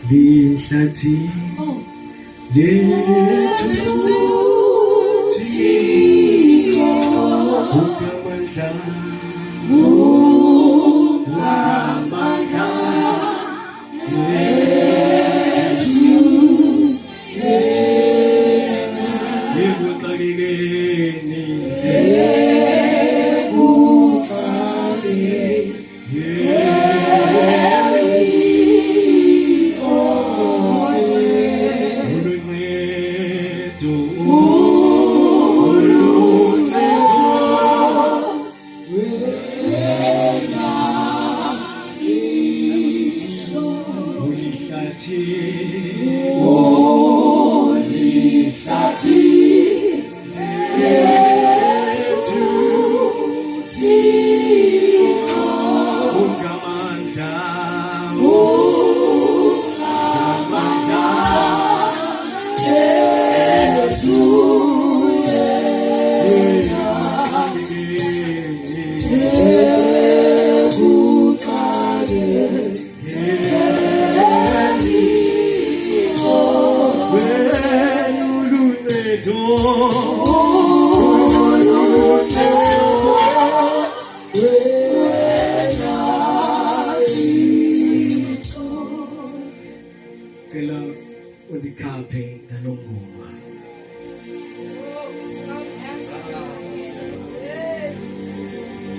Lihlathi lethu Thixo uNgamandla lethu ekuqalekeni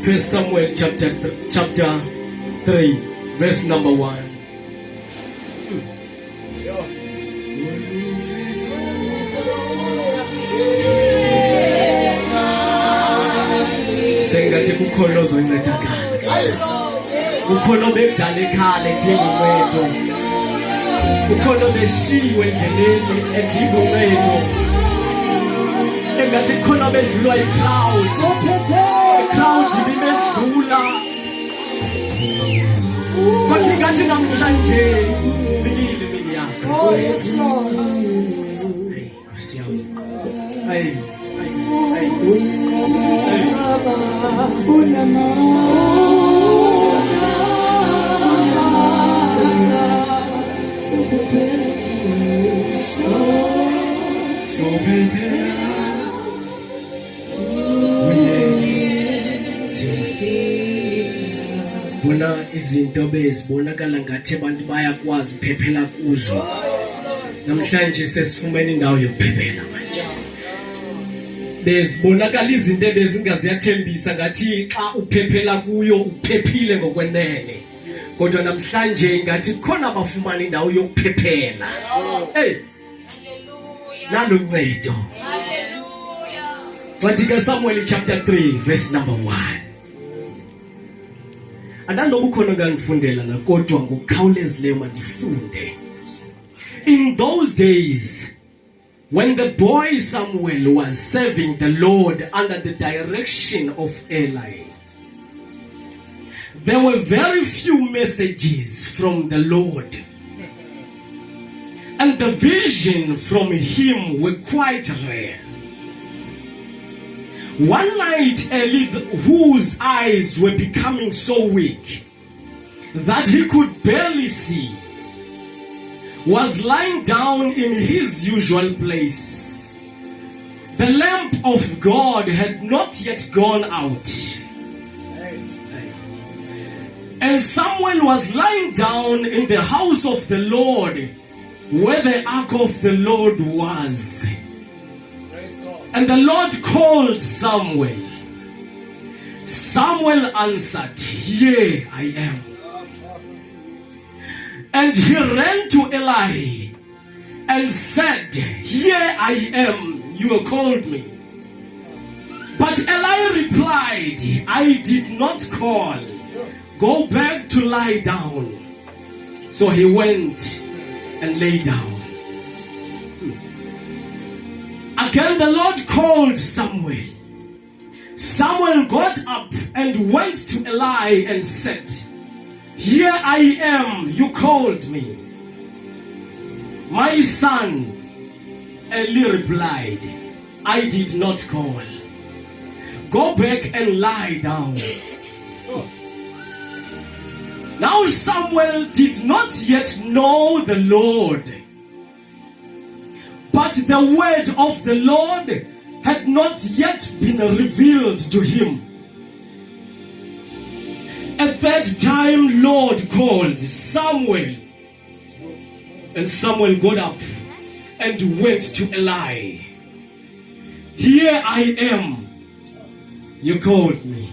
First Samuel chapter 3 verse number 1. Sengathi kukhona ozoncedakala. Kukhona obekudala ekhaya edinga uncedo. Kukhona obeshiwe endleleni edinga uncedo. Engathi kukhona obedlulwa i-crowd. Crowd ibimedlula. Kwathi ngathi namhlanje fikile imini yakho. Oh yes Lord. Hey, Nkosi. Hey. So prepare. Bona izinto bezibonakala ngathi abantu bayakwazi uphephela kuzo. Namhlanje sesifumene indawo yokuphephela manje. Bezibonakala izinto ebezingaziyathembisa ngathi xa uphephela kuyo uphephile ngokwenene. Kodwa namhlanje ngathi khona abafumana indawo yokuphephela. Hey. Nalo uncedo. Hallelujah. Wadika Samuel chapter 3 verse number 1. Andanobukhona nganifundela na kodwa ngokukhawulezileyo mandifunde. In those days, when the boy Samuel was serving the Lord under the direction of Eli, there were very few messages from the Lord, and the vision from him were quite rare. One night, Eli, whose eyes were becoming so weak that he could barely see, was lying down in his usual place. The lamp of God had not yet gone out. And Samuel was lying down in the house of the Lord, where the ark of the Lord was. And the Lord called Samuel. Samuel answered, "Here I am." And he ran to Eli and said, "Here I am, you called me." But Eli replied, "I did not call. Go back to lie down." So he went and lay down. Again the Lord called Samuel. Samuel got up and went to Eli and said, "Here I am, you called me." "My son," Eli replied, "I did not call. Go back and lie down." Now Samuel did not yet know the Lord, but the word of the Lord had not yet been revealed to him. A third time Lord called Samuel, and Samuel got up and went to Eli. Here I am, you called me.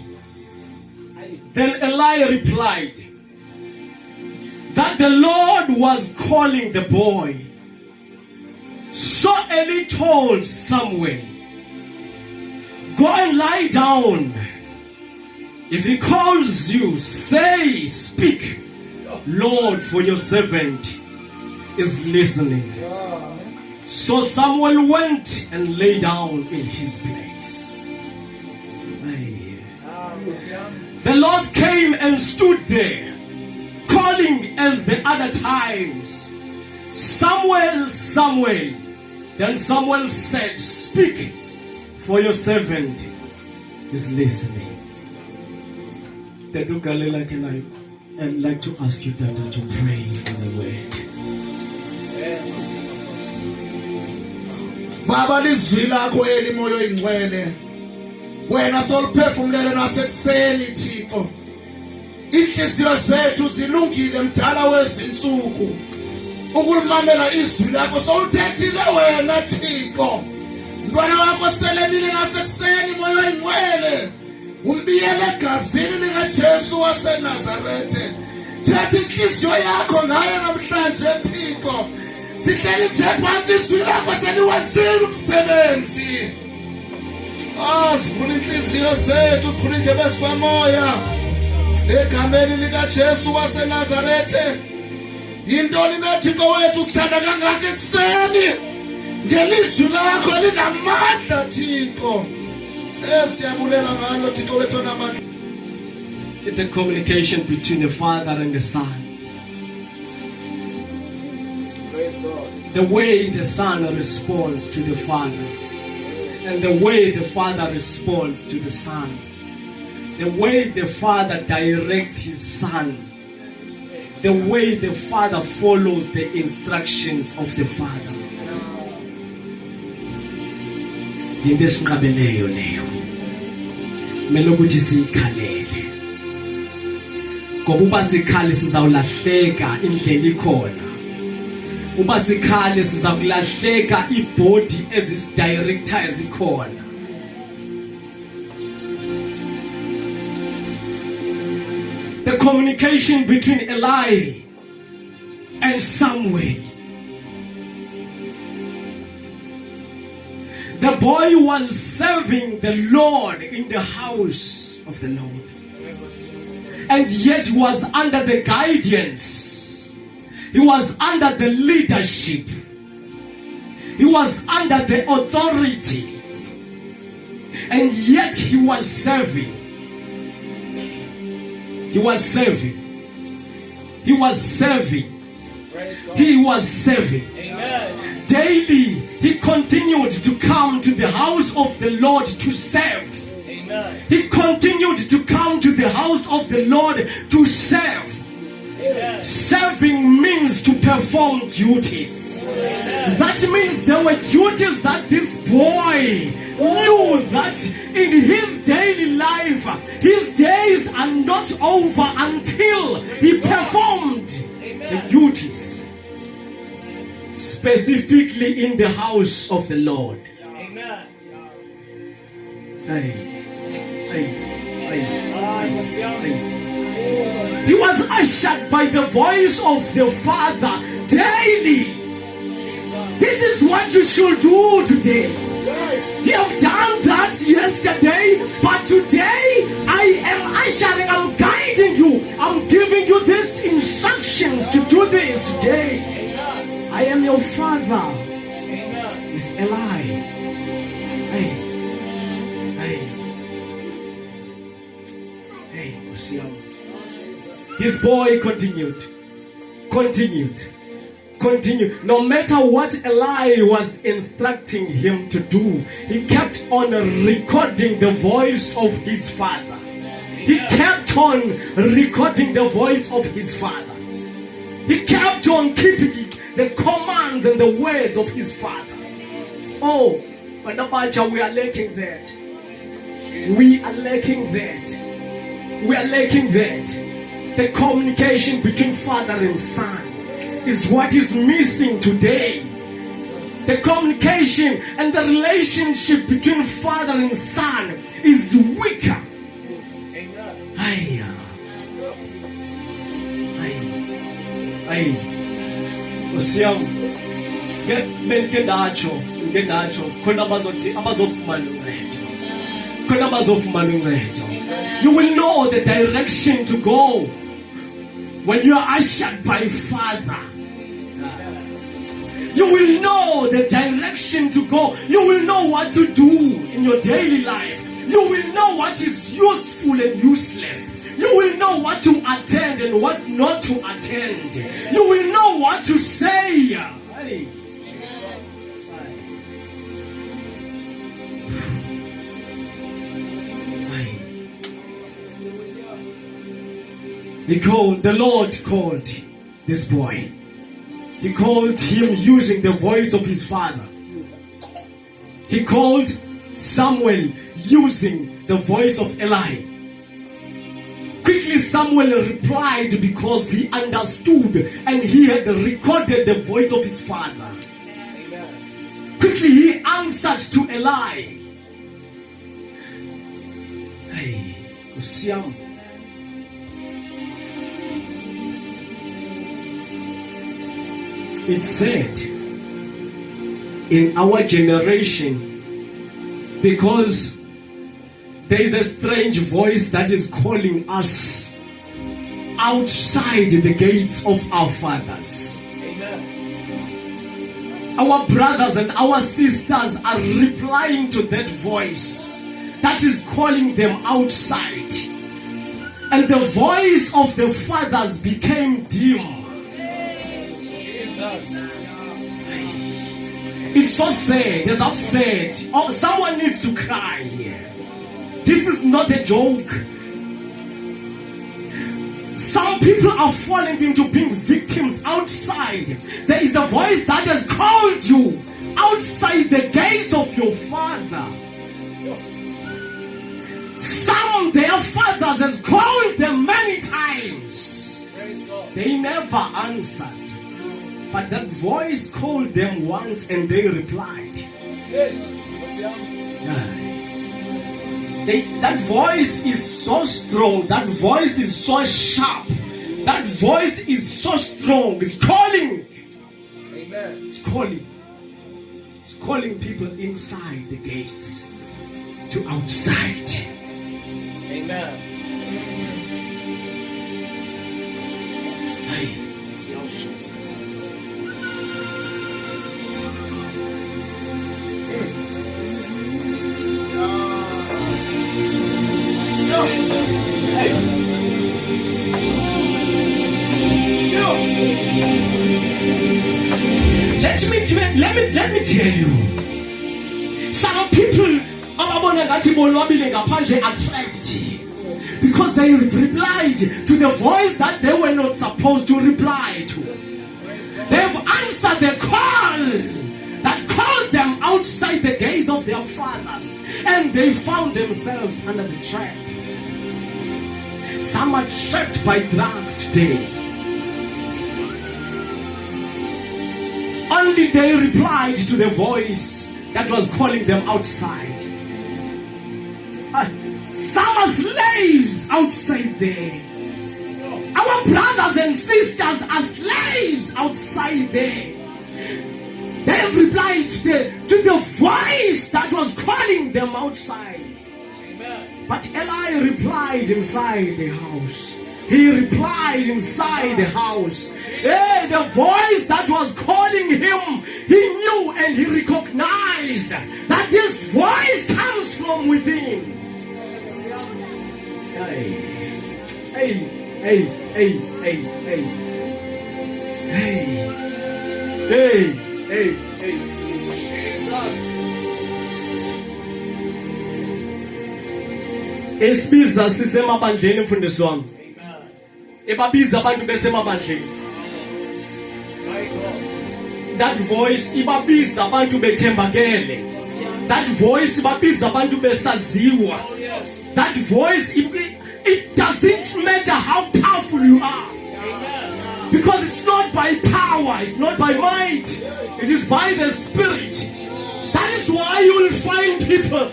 Then Eli replied that the Lord was calling the boy. So Eli told Samuel, go and lie down. If he calls you, say, speak, Lord, for your servant is listening. So Samuel went and lay down in his place. The Lord came and stood there, calling as the other times, Samuel, Samuel. Then Samuel said, speak, for your servant is listening. I'd like to ask you that to pray for the word. Baba lizwi lakho elimoyo ingcwele wena soliphefumulele nasekuseni Thixo inhliziyo zethu zilungile mdala wezinsuku ukulumamela izwi lakho sowuthethile wena Thixo ntwana wakho selemile nasekuseni moyo ingcwele umbiyele egazini likaJesu waseNazarethe thatha inhliziyo yakho ngaye namhlanje Thixo sihleli nje phansi izwi lakho seliwenzile umsebenzi sivula inhliziyo zethu sivula indlebe zikamoya egameni likaJesu waseNazarethe yintoni na Thixo wethu sithanda kangaka ekuseni ngelizwi lakho linamandla Thixo siyabulela ngalo Thixo wethu namandla. It's a communication between the Father and the Son. The way the Son responds to the Father, and the way the Father responds to the Son, the way the Father directs his Son, the way the Father follows the instructions of the Father. Into esinqabeleyo leyo kumele ukuthi siyikhalele, ngoba uba sikhale sizawulahleka indlela ikhona. Uba sikhale sizakulahleka ibody ezisidirector ezikhona. The communication between Eli and Samuel. The boy was serving the Lord in the house of the Lord, and yet he was under the guidance. He was under the leadership. He was under the authority, and yet he was serving. He was serving. He was serving. He was serving. Amen. Daily he continued to come to the house of the Lord to serve. Amen. He continued to come to the house of the Lord to serve. Amen. Serving means to perform duties. Amen. That means there were duties that this boy knew that in his daily life, his days are not over until he performed the duties. Specifically in the house of the Lord. Amen. He was ushered by the voice of the Father daily. This is what you should do today. You have done that yesterday, but today I am ushering, I'm guiding you, I'm giving you these instructions to do this today. I am your father. It's Eli. Hey, this boy continued. No matter what Eli was instructing him to do, he kept on recording the voice of his father. he kept on recording the voice of his Father. He kept on keeping the commands and the words of his Father. Oh, but we are lacking that. We are lacking that. We are lacking that. The communication between Father and Son is what is missing today. The communication and the relationship between Father and Son is weaker. Usiyam ngendacho khona abazofumana uncedo. Khona abazofumana uncedo. You will know the direction to go when you are ushered by Father. You will know the direction to go. You will know what to do in your daily life. You will know what is useful and useless. You will know what to attend and what not to attend. You will know what to say. Hey. The Lord called this boy. He called him using the voice of his father. He called Samuel using the voice of Eli. Quickly Samuel replied because he understood and he had recorded the voice of his father. Amen. Quickly he answered to Eli. Hey, Usiam. It said in our generation, because there is a strange voice that is calling us outside the gates of our fathers. Amen. Our brothers and our sisters are replying to that voice that is calling them outside. And the voice of the fathers became dim. It's so sad, as I've said. Oh, someone needs to cry here. This is not a joke. Some people are falling into being victims outside. There is a voice that has called you outside the gates of your father. Some, their fathers has called them many times. They never answered. But that voice called them once and they replied. That voice is so strong. That voice is so sharp. That voice is so strong. It's calling. Amen. It's calling. It's calling people inside the gates to outside. Amen. Hey, Jesus. Let me tell you, some people attract because they replied to the voice that they were not supposed to reply to. They've answered the call that called them outside the gates of their fathers, and they found themselves under the trap. Some are trapped by drugs today. Only they replied to the voice that was calling them outside. Some are slaves outside there. Our brothers and sisters are slaves outside there. They have replied to the voice that was calling them outside. But Eli replied inside the house. He replied inside the house. Hey, the voice that was calling him, he knew and he recognized that this voice comes from within. Hey, hey, hey, hey, hey, hey, hey, hey, hey, Jesus. Esibiza sisemabandleni mfundisi wami. Ebabiza abantu besemabandleni. That voice ibabiza abantu bethembakele. That voice ibabiza abantu besaziwa. That voice it doesn't matter how powerful you are. Because it's not by power, it's not by might. It is by the Spirit. That is why you will find people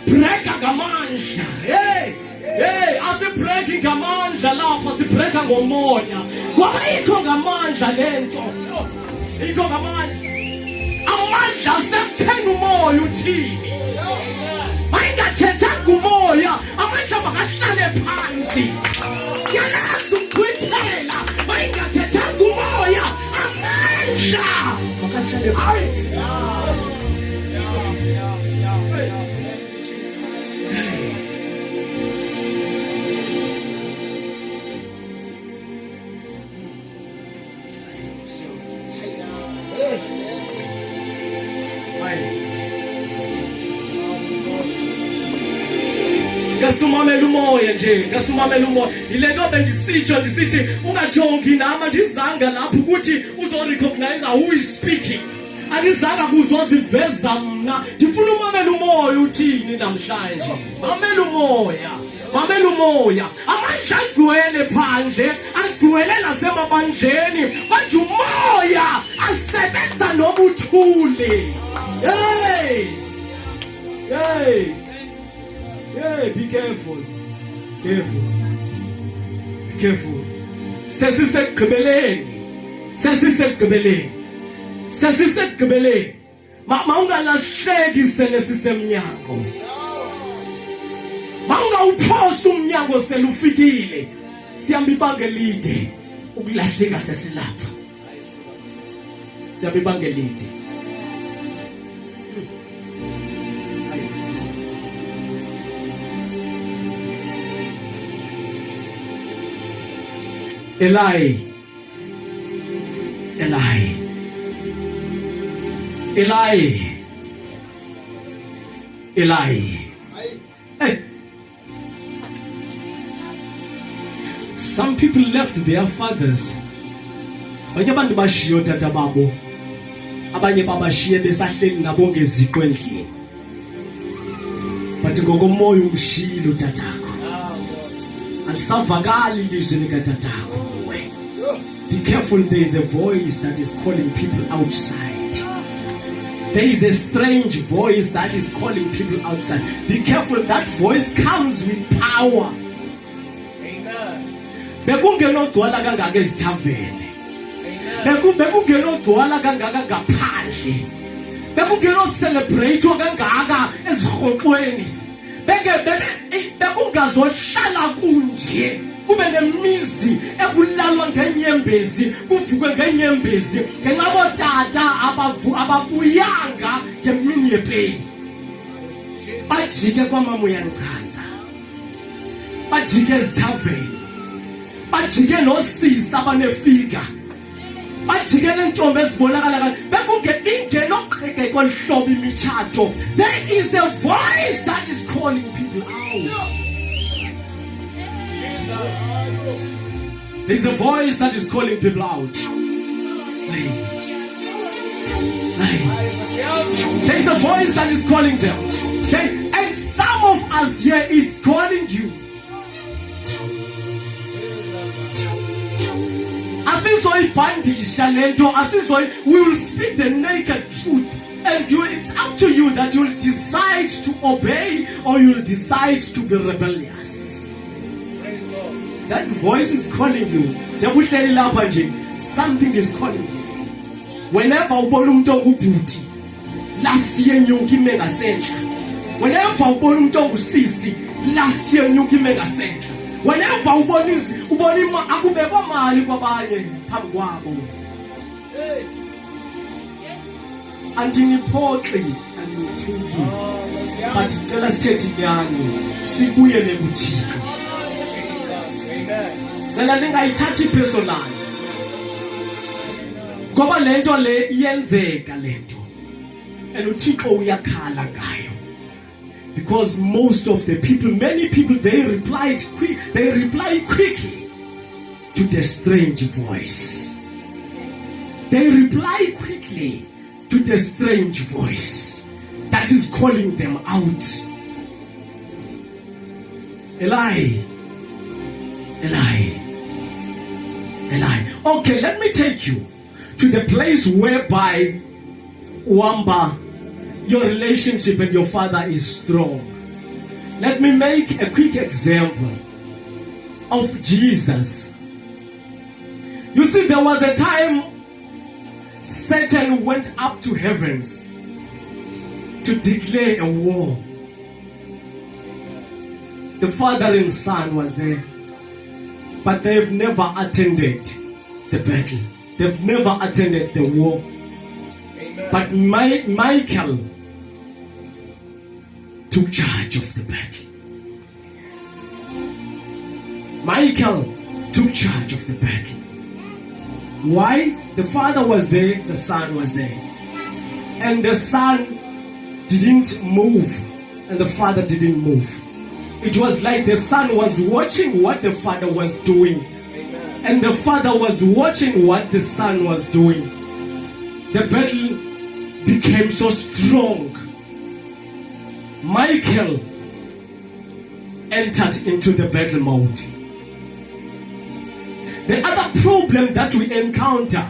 break ngamandla. Hey, asibreak ngamandla lapha sibreak ngomoya. Ngoba ikho ngamandla lento. Ikho ngamandla. Amandla sekuthena umoya uthini. Ayingathetha kumoya, amandla makahlale phansi. Yalazi ukukhwithela, ayingathetha kumoya, amandla makahlale phansi. Ngasumamela umoya nje, ngasumamela umoya. Ilento bendisitsho ndisithi ungajongi nama ndizanga lapho ukuthi uzorecognize who is speaking. Andizanga kuzoziveza mna. Ndifuna umamela umoya uthini namhlanje. Mamela umoya. Mamela umoya. Amandla agcwele phandle, agcwele nasemabandleni. Manje umoya asebenza nobuthule. Hey! Hey! Hey, be careful. Careful. Be careful. Sesisekugqibeleni. Sesisekugqibeleni. Mawungalahleki sele sisemnyango. Mawungawuphosa umnyango selufikile. Sihamba ibanga elide ukulahleka sesilapha. Sihamba ibanga elide. Eli. Hey. Some people left their fathers. Abanye abantu bashiya tata babo. Abanye babashiye besahleli nabo ngeziko endlini. Bathi ngokomoya umshilo tatakho. Alisavakali ilizwi likatatako. Be careful, there is a voice that is calling people outside. There is a strange voice that is calling people outside. Be careful, that voice comes with power. Amen. Bekungenogcwala kangaka ezithaveni. Bekungenogcwala kangaka ngaphandle. Bekungeno-celebrate kangaka ezirhoxweni. Bekungazohlala kunje. Kube nemizi ekulalwa ngenyembezi, kuvukwe ngenyembezi, ngenxa tata ababuyanga ngemini yepeyi. Bajike kwamama uyanchaza. Bajike ezithaveni. Bajike nosisi abanefika. Bajike nentombi ezibonakala kanti bekungenoqhekeko olhlobo imitshato. There is a voice that is calling people out. There's a voice that is calling people out. There's a voice that is calling them. And some of us here is calling you. We will speak the naked truth. And it's up to you that you'll decide to obey or you'll decide to be rebellious. That voice is calling you. Something is calling you. Whenever ubona umuntu ongubhuti, last year nyuki mega sentra. Whenever ubona umuntu ongusisi, last year nyuki mega sentra. Whenever ubona akubekwa mali kwabanye phambi kwabo. Andiniphoxi andinithuki. But sicela sithethe inyani, sibuyele kuThixo. Cela ningayithathi personal. Ngoba lento le iyenzeka lento. And uThixo uyakhala ngayo. Because many people, they reply quickly to the strange voice. They reply quickly to the strange voice that is calling them out. Eli. Okay, let me take you to the place whereby Wamba, your relationship and your father is strong. Let me make a quick example of Jesus. You see, there was a time Satan went up to heavens to declare a war. The father and son was there, but they've never attended the battle. They've never attended the war. Amen. But Michael took charge of the battle. Michael took charge of the battle. Why? The father was there, the son was there. And the son didn't move, and the father didn't move. It was like the son was watching what the father was doing. Amen. And the father was watching what the son was doing. The battle became so strong. Michael entered into the battle mode. The other problem that we encounter,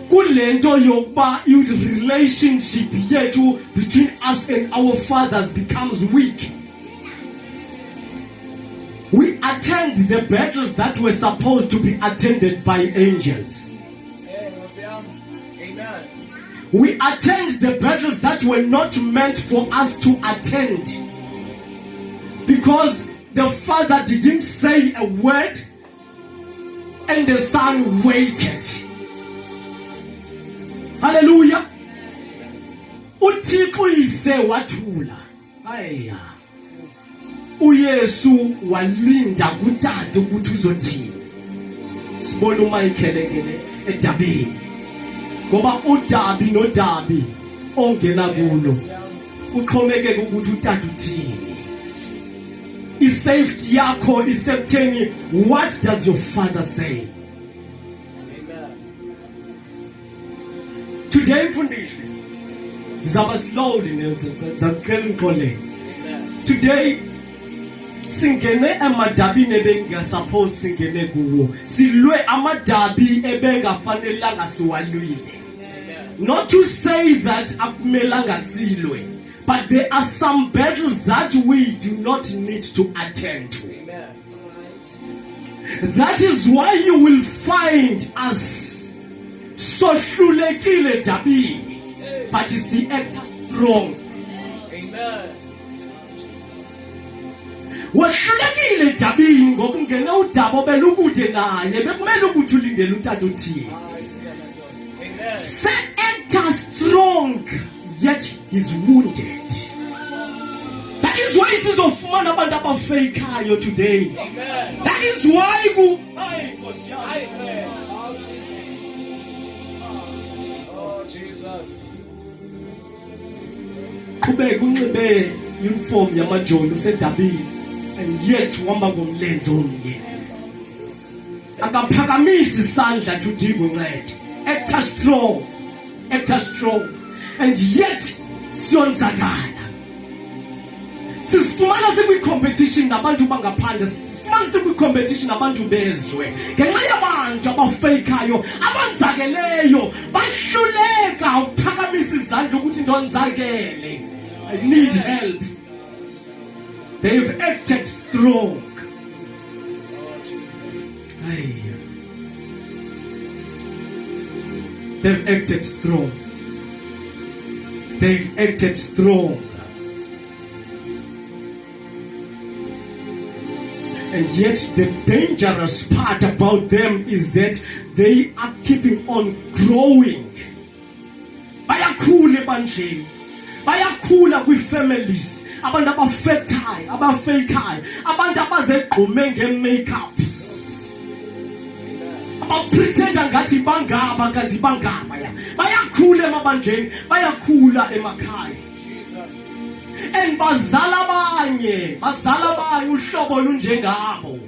kulento yokuba relationship yethu between us and our fathers becomes weak. We attend the battles that were supposed to be attended by angels. Amen. We attend the battles that were not meant for us to attend, because the father didn't say a word and the son waited. Hallelujah. Uthixo ise wathula. Aya. uYesu walinda kutata ukuthi uzothini. Sibona uMichael engene edabini. Ngoba uDabi noDabi ongena kulo uxhomekeke ukuthi utata uthini. Isafety yakho isekutheni, what does your father say? Amen. Today mfundisi ndizaba slowly ngicela ngikole. Today singene amadabini ebengasuppose singene kuwo. Silwe amadabi ebengafanelanga siwalwile. Not to say that akumelanga silwe, but there are some battles that we do not need to attend to. Amen. That is why you will find us so hlulekile dabini, but you see act strong. Amen. Wahlulekile dabini ngoba ungene udaba obelukude naye bekumele ukuthi ulindele utata uthini. Say enter strong, yet he's wounded. That is why sizofumana abantu abafeyikayo today. Amen. That is why Jesus. Kube kunxibe uniform yamajoni usedabini, and yet wamba ngomlenze omnye. Akaphakamisa isandla tudinga uncedo. Actor strong, and yet siyonzakala. Sifumana sekwi-competition nabantu bangaphandle, sifumana sekwi-competition nabantu bezwe. Ngenxa yabantu abafeyikayo, abanzakeleyo, bahluleka ukuphakamisa izandla ukuthi ndonzakele. I need help. They've acted strong. They've acted strong. They've acted strong. And yet the dangerous part about them is that they are keeping on growing. Bayakhula ebandleni. Bayakhula kwi-families. Abantu abafetayo, abafeyikayo. Abantu abazegqume nge-makeups. Pretenda ngathi bangaba kanti bangaba ya. Bayakhula emabandleni, bayakhula emakhaya. and bazala abanye uhlobo lunjengabo.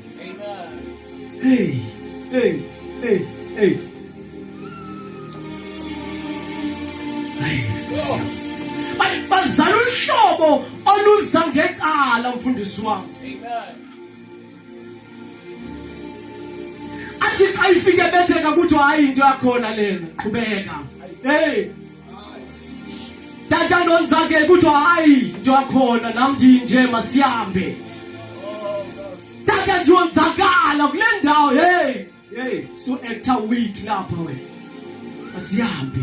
Hey. Bazala uhlobo oluza ngecala mfundisi wami. Athi xa ifike betheka ukuthi hayi into yakhona lena qhubeka. Hey. Tata nonzake ukuthi hayi into yakhona nami nje masihambe. Tata nje onzakala kule ndawo hey so actor week lapha wena. Masihambe.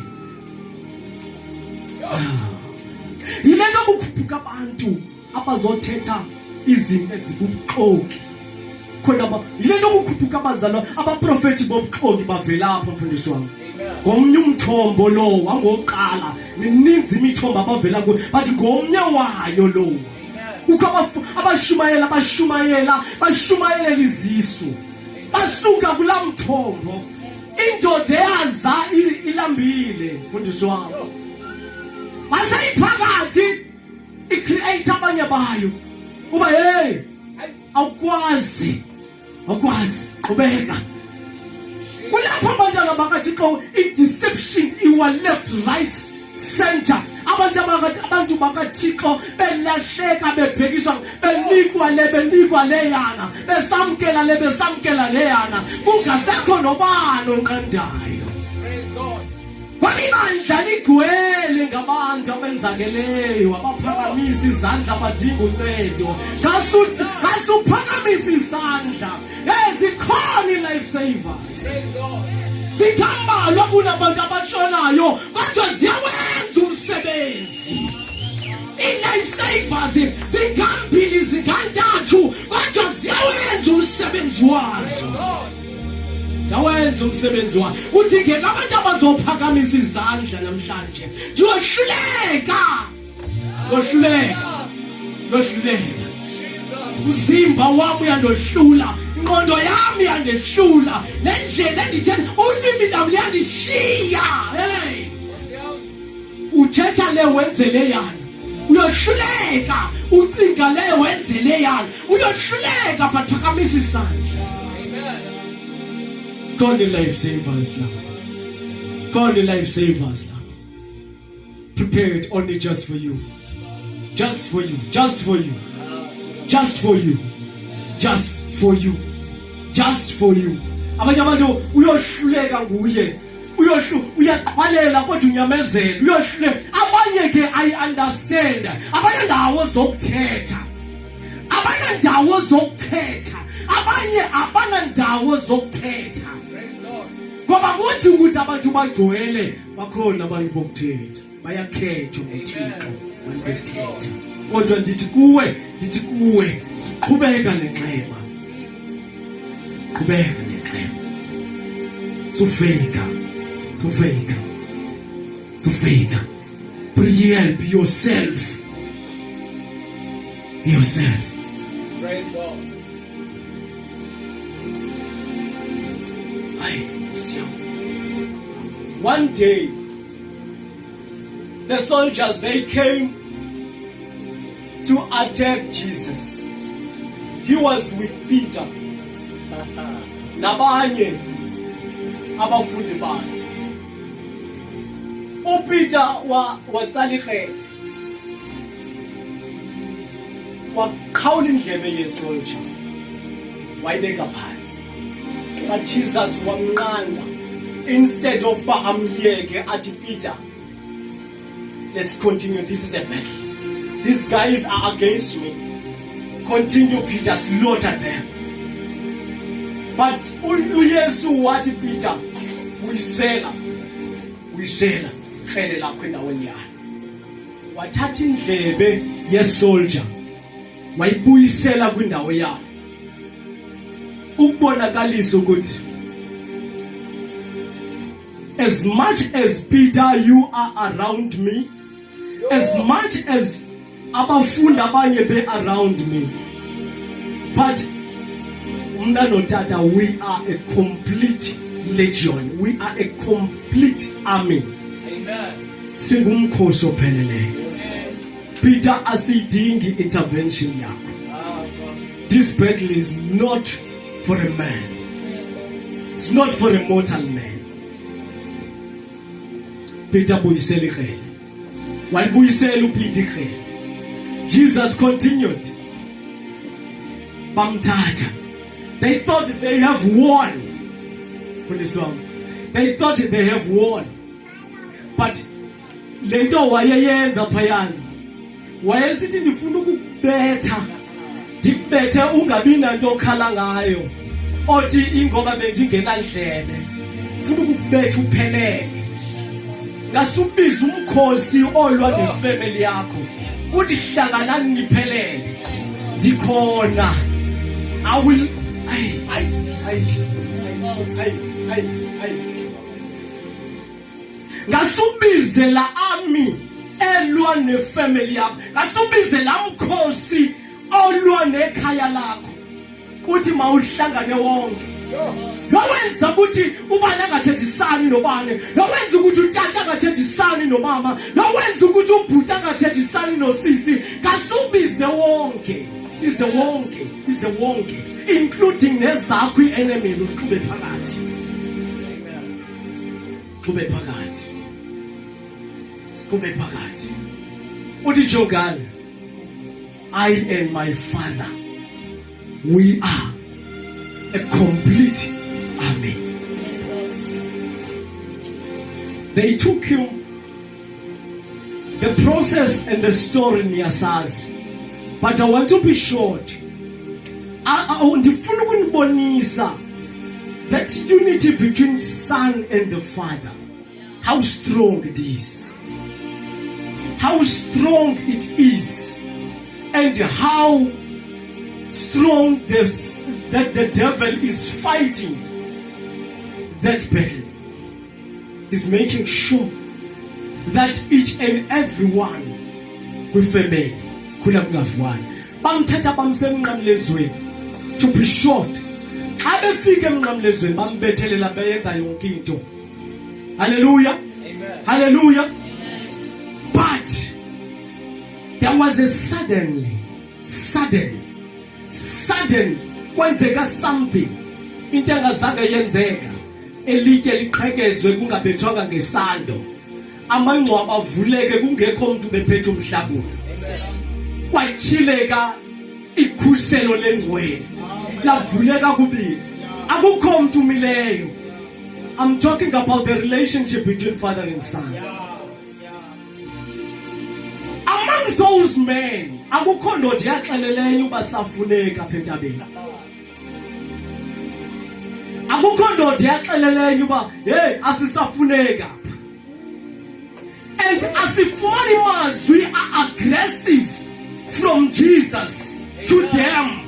Yilento ukukhuphuka abantu abazothetha izinto ezibuxoki. Khona yilento ukukhuphuka abazalwa abaprofeti bobuxoki bavela apha mfundisi wami. Ngomnye umthombo lo wangoqala mininzi imithombo abavela kuyo but ngomnye wayo lo. Ukho abashumayela izisu. Basuka kula mthombo. Indoda eyaza ilambile mfundisi wami. Masayiphakathi icreate abanye bayo. Uba hey awukwazi qhubeka. Kulapho abantwana bakaThixo i-deception iwa left right center. Abantu bakaThixo belahleka bebhekiswa benikwa leyana besamkela leyana kungasekho nobani onqandayo. Praise God. Kwamibandla ligcwele ngabantu abenzakeleyo abaphakamisa izandla badinga uncedo. Ngasuphakamisa izandla. Zikhona i-life savers. Sikambalwa kunabantu abatshonayo kodwa ziyawenza umsebenzi. I-life savers zingambili zingantathu kodwa ziyawenza umsebenzi wazo. Zawenza umsebenzi wazo. Uthi ngeke abantu abazophakamisa izandla namhlanje. Uyohluleka. Umzimba wami uyandohlula. Ingqondo yami yandehlula. Lendlela endithetha ulimi lami liyandishiya. Hey. Uthetha le wenzele yana. Uyohluleka. Ucinga le wenzele yana. Uyohluleka phathakamisa isandla. God the life savers now. God the life savers now. Prepare it only just for you. Just for you. Just for you. Just for you. Just for you. Just for you. Abanye abantu uyohluleka nguye. Uyaqhalela kodwa unyamezela. Uyohluleka. Abanye ke I understand. Abanye ndawo zokuthetha. Abanye abana ndawo zokuthetha. Ngoba kuthi ukuthi abantu bagcwele bakhona abantu bokuthetha. Bayakhethwa uThixo bakuthetha. Kodwa ndithi kuwe qhubeka nenxeba. Sufika. Priel, be yourself. Praise God. One day, the soldiers, they came to attack Jesus. He was with Peter. Nabanye abafundi bakhe. uPeter watsalihela. Waqhawula indlebe yesoldier. Wayibeka phansi. But Jesus wamnqanda. Instead of amyeke athi Peter, let's continue. This is a battle. These guys are against me. Continue, Peter, slaughter them. But uYesu wathi Peter, uyisela khele lakho endaweni yayo. Wathatha indlebe yesoldier wayibuyisela kwindawo yayo. Ukubonakalisa ukuthi as much as Peter you are around me, as much as abafundi abanye be around me, but mna no tata, we are a complete legion, we are a complete army. Amen. Singumkhosi opheleleyo. Peter asidingi intervention yakho. This battle is not for a man. It's not for a mortal man. Peter buyisela iqele. Walibuyisela uPeter iqele. Jesus continued. Bamthatha. They thought they have won. For this one. They thought they have won. But lento wayeyenza phayana. Wayesithi ndifuna ukubetha. Ndibethe ungabi nanto okhala ngayo. Othi ingoba bendingenandlebe. Ufuna ukubetha uphelele. Ngasubiza umkhosi olwa nefamily yakho. Uthi hlanganani niphelele. Ndikhona. I will ngasubize la army elwa nefamily yakho. Ngasubize la mkhosi olwa nekhaya lakho. Uthi mawuhlangane wonke. Lowenza ukuthi ubani angathethisani nobani. Lowenza ukuthi utata angathethisani nomama. Lowenza ukuthi ubhuti angathethisani nosisi. Ngasubize wonke. Ize wonke including nezakho enemies usiqhube phakathi. Qhube phakathi. Uthi Jogan, I and my father, we are a complete army. They took him. The process and the story niyasazi. But I want to be short. Ndifuna ukunibonisa that unity between son and the father. How strong it is. How strong it is. And how strong that the devil is fighting that battle. Is making sure that each and every one will family. Khula kungavuwani bamthatha bamsemnqamlezweni to be short xa befika emnqamlezweni bambethelela beyenza yonke into. Hallelujah. Amen. Hallelujah. Amen. But there was a sudden kwenzeka something into engazange yenzeka elike liqhekezwe kungabethwanga ngesando amangcwaba avuleke kungekho umuntu bephethe umhlabulo. Kwachileka ikhuselo lengcwele lavuleka kubili akukho umuntu umileyo. I'm talking about the relationship between father and son. Amongst those men akukho ndoda yaxeleleyo uba safuneka apha entabeni. Akukho ndoda yaxeleleyo uba hey asisafuneka. And asifumani mazwi are aggressive from Jesus to them.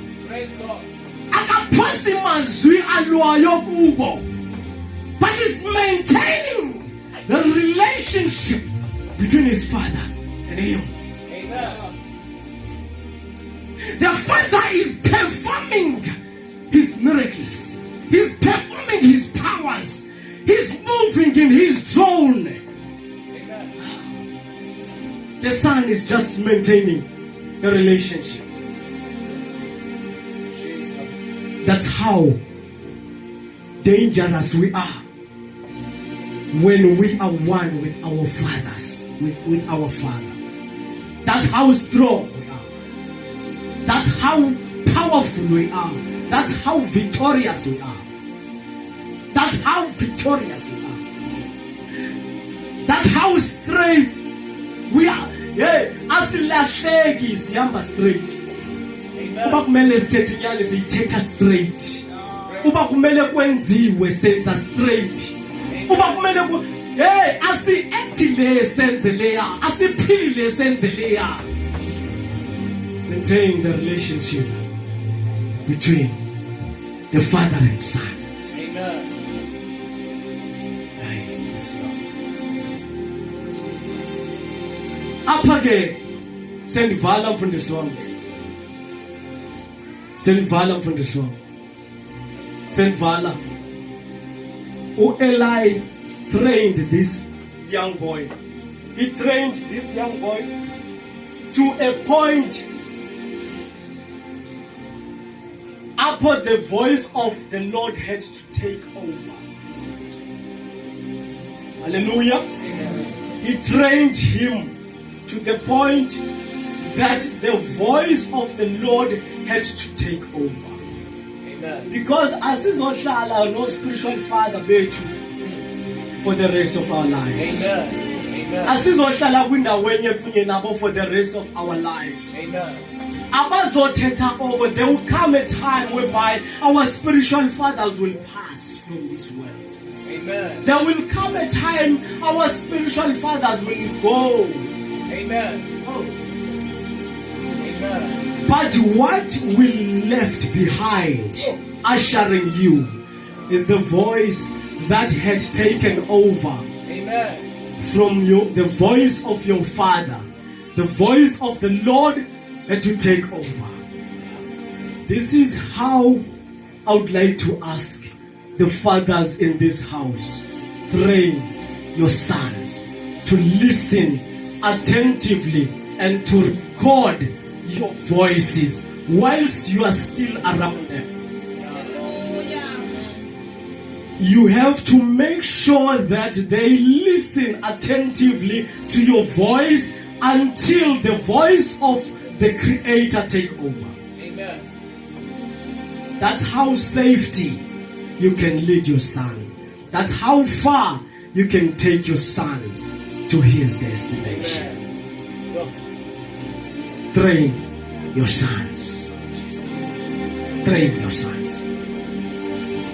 Akaphasi mazwi alwayo kubo. But he's maintaining the relationship between his father and him. The father is performing his miracles. He's performing his powers. He's moving in his throne. The son is just maintaining the relationship. That's how dangerous we are when we are one with our fathers, with our father. That's how strong we are. That's how powerful we are. That's how victorious we are. That's how victorious we are. That's how straight we are. Yeah, asilahleki sihamba straight. Uba kumele sithethe inyani siyithetha straight. Uba kumele kwenziwe senza straight. Uba kumele asi-actile senze leya, asiphilile senze leya. Maintain the relationship between the father and son. Amen. Apha ke sendivala mfundisi wami. Sendivala. Eli trained this young boy. He trained this young boy to a point upon the voice of the Lord had to take over. Hallelujah. He trained him to the point that the voice of the Lord had to take over. Amen. Because asizohlala no spiritual father bethu for the rest of our lives. Amen. Asizohlala kwindaweni kunye nabo for the rest of our lives. Amen. Abazothetha over, there will come a time whereby our spiritual fathers will pass from this world. Amen. There will come a time our spiritual fathers will go. Amen. Oh. Amen. But what will left behind, ushering you, is the voice that had taken over. Amen. From the voice of your father. The voice of the Lord had to take over. This is how I would like to ask the fathers in this house. Train your sons to listen attentively and to record your voices whilst you are still around them. You have to make sure that they listen attentively to your voice until the voice of the Creator take over. Amen. That's how safety you can lead your son. That's how far you can take your son to his destination. Train your sons. Train your sons.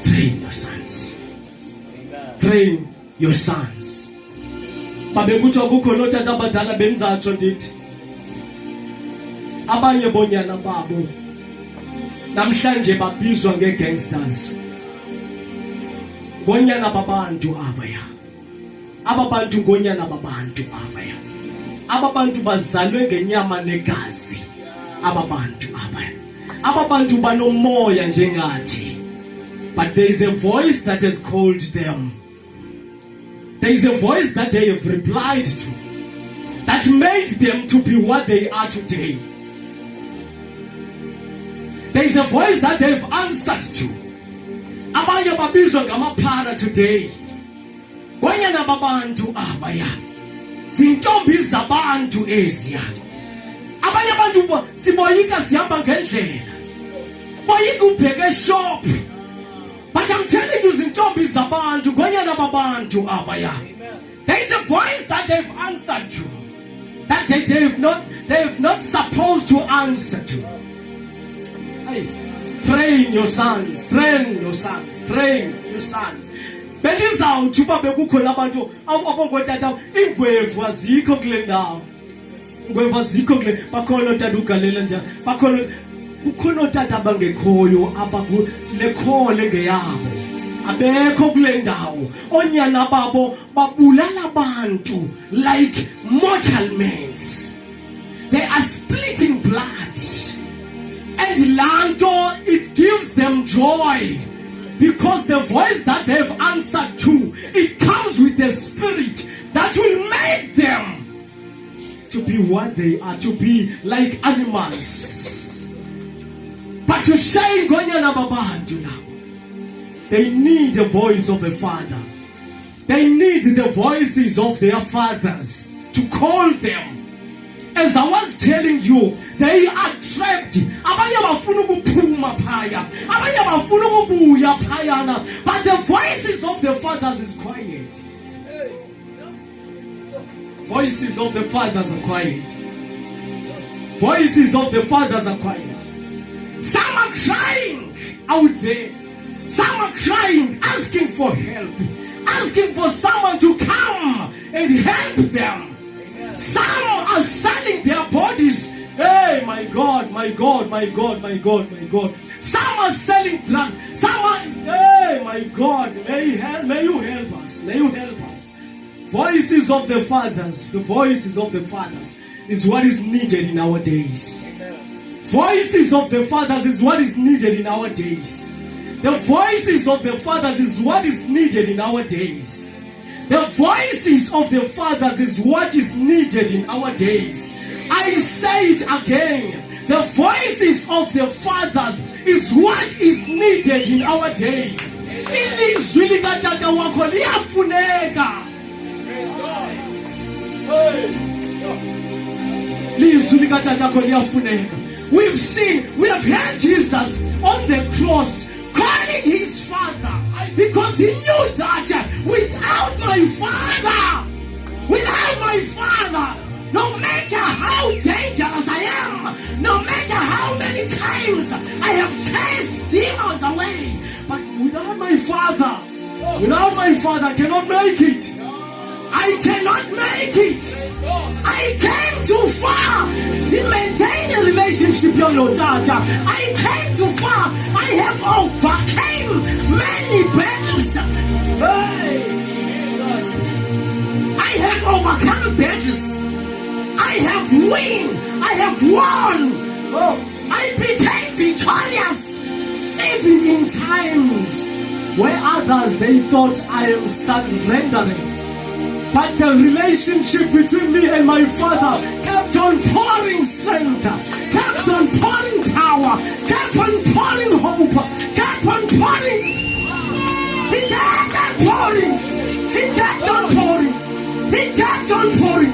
Train your sons. Train your sons. Babekuthi akukho notata abadala benzatsho ndithi abanye bonyana babo namhlanje babizwa ngegangsters. Ngonyana babantu abaya. Ababantu ngonyana babantu abaya. Ababantu bazalwe ngenyama negazi. Ababantu abaya. Ababantu banomoya njengathi. But there is a voice that has called them. There is a voice that they have replied to, that made them to be what they are today. There is a voice that they have answered to. Abanye babizwa ngamaphara today. Ngonyana babantu abaya. Zintombi zabantu eziya. Abanye abantu siboyika sihamba ngendlela. Boyika ubheke shop. But I'm telling you, zintombi zabantu ngonyana babantu abaya. There is a voice that they've answered to, that they have not supposed to answer to. Hey, train your sons, train your sons, train your sons. Belizawuthi uba bekukhona abantu abongotata ingwevu azikho kule ndawo. Ingwevu azikho kule, bakhona otata ugalela njalo, kukhona otata abangekhoyo abakulekhole ngeyabo. Abekho kule ndawo. Onyana babo babulala abantu like mortal men. They are splitting blood. And lanto, it gives them joy. Because the voice that they've answered to, it comes with the spirit that will make them to be what they are, to be like animals. But to shine ngonyana babantu now, they need the voice of a father. They need the voices of their fathers to call them. As I was telling you, they are trapped. Abanye bafuna ukuphuma phaya. Abanye bafuna ukubuya phayana. But the voices of the fathers is quiet. Voices of the fathers are quiet. Voices of the fathers are quiet. Some are crying out there. Some are crying, asking for help. Asking for someone to come and help them. Some are selling their bodies. Hey, my God, my God, my God, my God, my God. Some are selling drugs. Some are, hey, my God, may you help us. May you help us. Voices of the fathers, the voices of the fathers is what is needed in our days. Voices of the fathers is what is needed in our days. The voices of the fathers is what is needed in our days. The voices of the fathers is what is needed in our days. I say it again. The voices of the fathers is what is needed in our days. Ilizwi likatata wakho liyafuneka. Ilizwi likatata wakho liyafuneka. We have heard Jesus on the cross calling his father because he knew that without my father, no matter how dangerous I am, no matter how many times I have chased demons away, but without my father, I cannot make it. I cannot make it. I came too far to maintain a relationship, your Lord. I came too far. I have overcame many battles. Hey. I have overcome battles. I have won. I became victorious. Even in times where others, they thought I am surrendering. But the relationship between me and my father kept on pouring strength, kept on pouring power, kept on pouring hope, kept on pouring. He kept on pouring. He kept on pouring. He kept on pouring.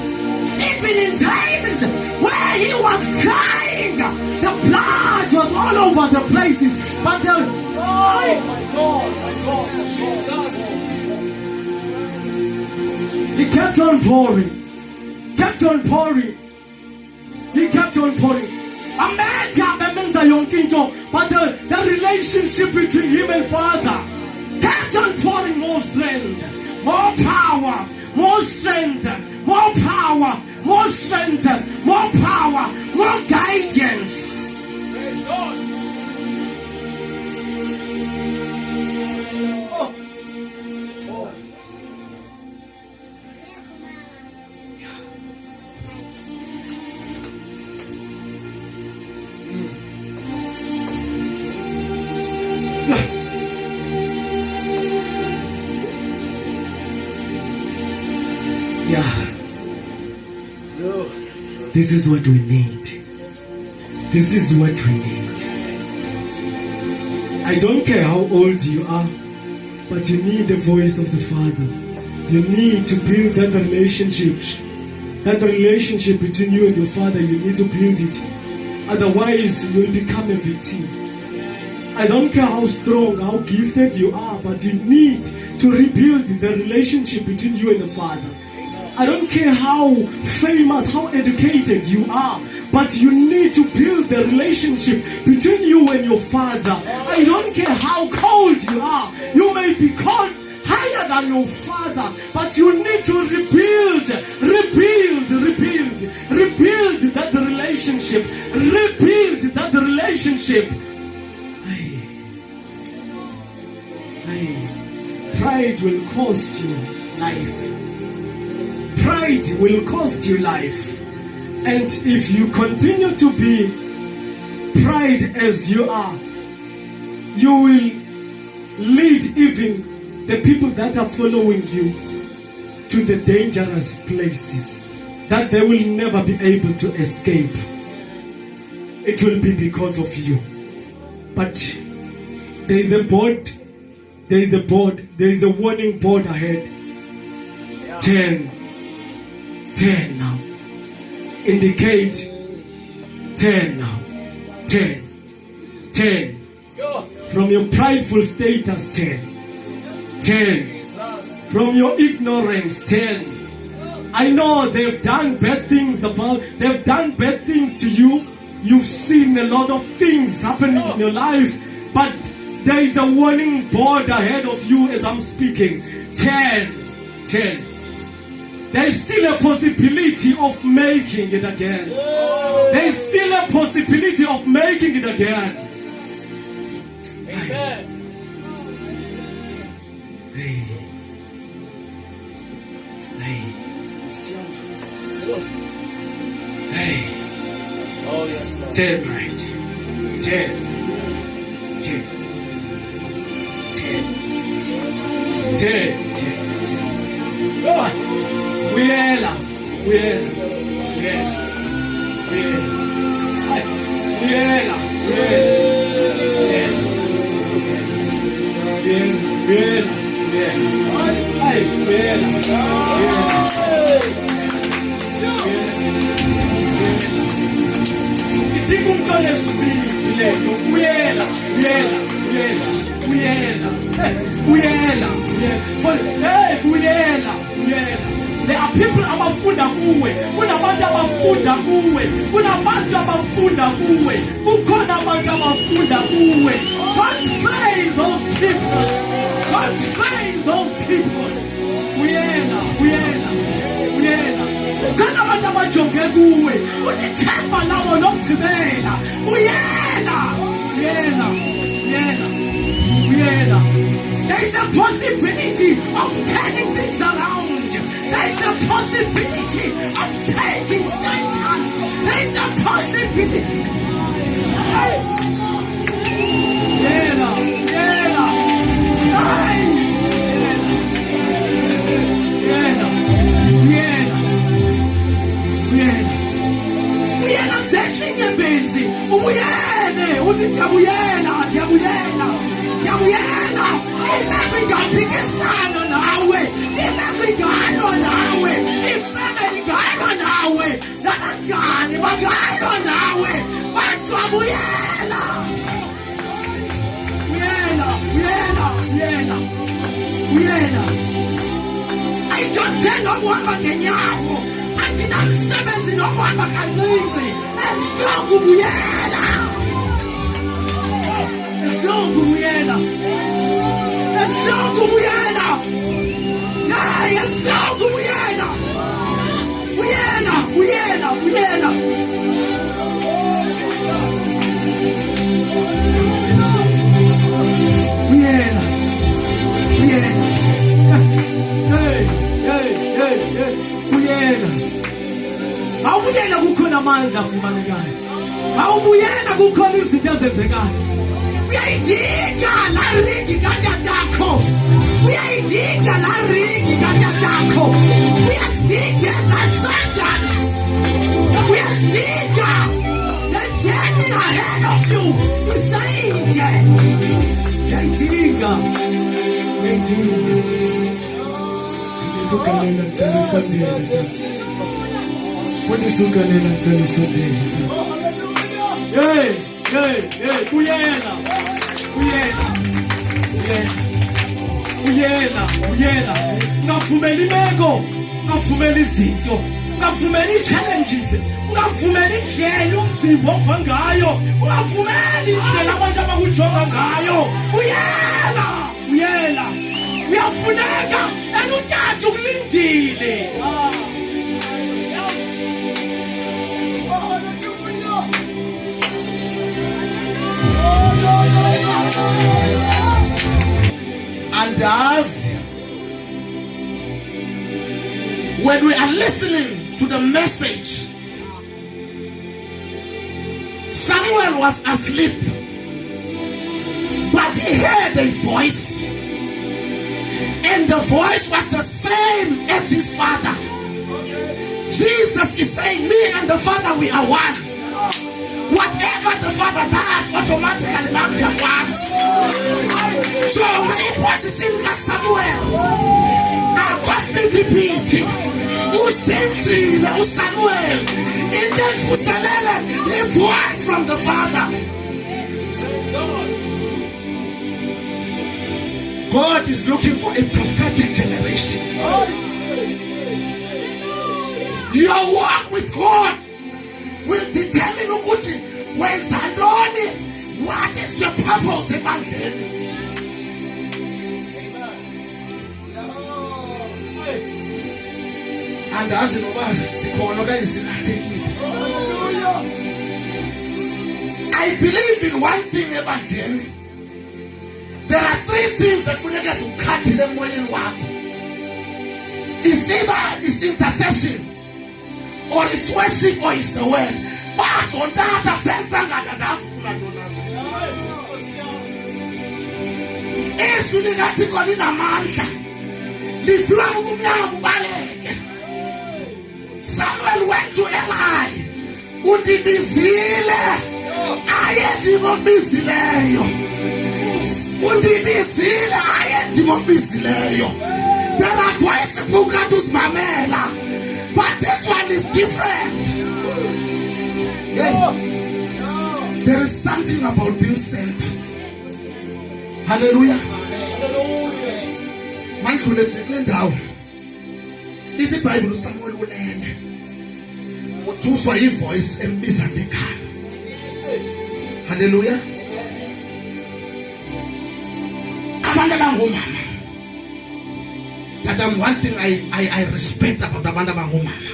Even in times where he was crying, the blood was all over the places. But the my God, Jesus. He kept on pouring. Kept on pouring. He kept on pouring. But the relationship between him and Father kept on pouring more strength, more power, more strength, more power, more strength, more power, more guidance. Praise God. This is what we need. This is what we need. I don't care how old you are, but you need the voice of the Father. You need to build that relationship. That relationship between you and your Father, you need to build it. Otherwise, you will become a victim. I don't care how strong, how gifted you are, but you need to rebuild the relationship between you and the Father. I don't care how famous, how educated you are, but you need to build the relationship between you and your Father. I don't care how cold you are. You may be called higher than your Father, but you need to rebuild that relationship. Rebuild that relationship. Pride will cost you life. Pride will cost you life. And if you continue to be pride as you are, you will lead even the people that are following you to the dangerous places that they will never be able to escape. It will be because of you. But there is a board, there is a warning board ahead. 10 now. Indicate 10 now. 10. From your prideful status, 10. From your ignorance, 10. I know they've done bad things to you. You've seen a lot of things happening in your life, but there is a warning board ahead of you as I'm speaking. 10. There is still a possibility of making it again. There is still a possibility of making it again. Amen. Hey. Oh, yes, Lord. 10 right. 10. Go on. We are. Ithi umntwana esibili letho uyela. There are people abafunda kuwe, kunabantu abafunda kuwe, kunabantu abafunda kuwe, kukhona abantu abafunda kuwe. Don't fail those people. Don't fail those people. Uyela. Kukhona abantu abajonge kuwe, unithemba lawo lokugqibela. Uyela. There is a possibility of turning things around. There is a possibility of changing status. There is a possibility. Uyela zehlinye bezi. Ubuyele. Uthi ngiyabuyela. Imephi ngaphikisana nawe. Imephi ngalwa nawe. Ifamily ngalwa nawe. Nabangani bangalwa nawe. Bathiwa buyela. Ayidondele nokuhamba ngenyawo. Andinamsebenzi nokuhamba kancinci. Esilongu buyela. Esilongu buyela. Awubuyela kukhona amandla afumanekayo. Awubuyela kukhona izinto ezenzekayo. Uyayidinga la ringi katatakho. Uyayidinga la ringi katatakho. Uyadinga ascendance. Uyadinga the journey ahead of you. Usayide. Uyayidinga. Usukalela talisondela. Usukalela talisondela. Hey, uyela. Ungavumeli imeko, ungavumeli izinto, ungavumeli challenges, ungavumeli indlela umzimba okuva ngayo, ungavumeli indlela abantu abakujonga ngayo. Uyela. Uyafuneka enuthatha ukulindile. And as when we are listening to the message, Samuel was asleep, but he heard a voice, and the voice was the same as his father. Jesus is saying, me and the Father, we are one. Whatever the Father does, automatically now we are one. So when he positioned Samuel, akosipiti usenzile uSamuel indevuselele the voice from the Father. God is looking for a prophetic generation. Your walk with God will determine when Sandoni, what is your purpose in and as in I believe in one thing about him. There are three things that we need to cut in the morning walk. It's either it's intercession, or it's worship, or it's the word. Pass on that sense and that's Samuel went to Eli. undibizile ayendimobizileyo undibizile ayendimobizileyo. There are voices ukade uzimamela, but this one is different. Hey, there is something about being sent. Hallelujah. Mandlule nje kule ndawo ithi iBhayibheli uSamuel unene uthuswa ivoice embiza ngegama. Hallelujah. Abantu abangomama, that one thing I respect about abantu abangomama.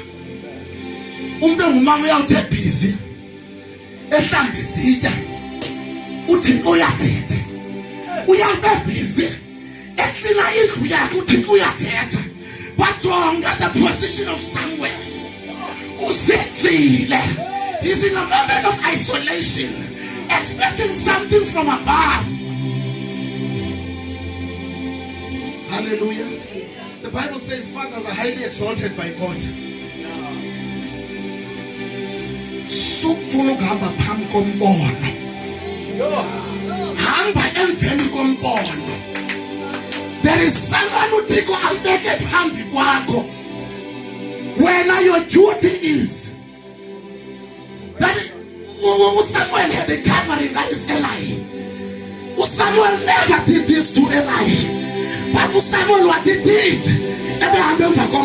Umuntu ongumama uyawuthi busy ehlamba izitya uthi uyathetha, uyabe busy eklina indlu yakhe uthi uyathetha, but jonga the position of Samuel. Uzenzile. He's in a moment of isolation, expecting something from above. Hallelujah. The Bible says fathers are highly exalted by God. Sukufuna ukuhamba phambi kombono, hamba emveni kombono. There is someone uThixo ambeke phambi kwakho. Where your duty is that Samuel had a covering, that is Eli. Samuel never did this to Eli, but Samuel what he did, ebe hambe uThixo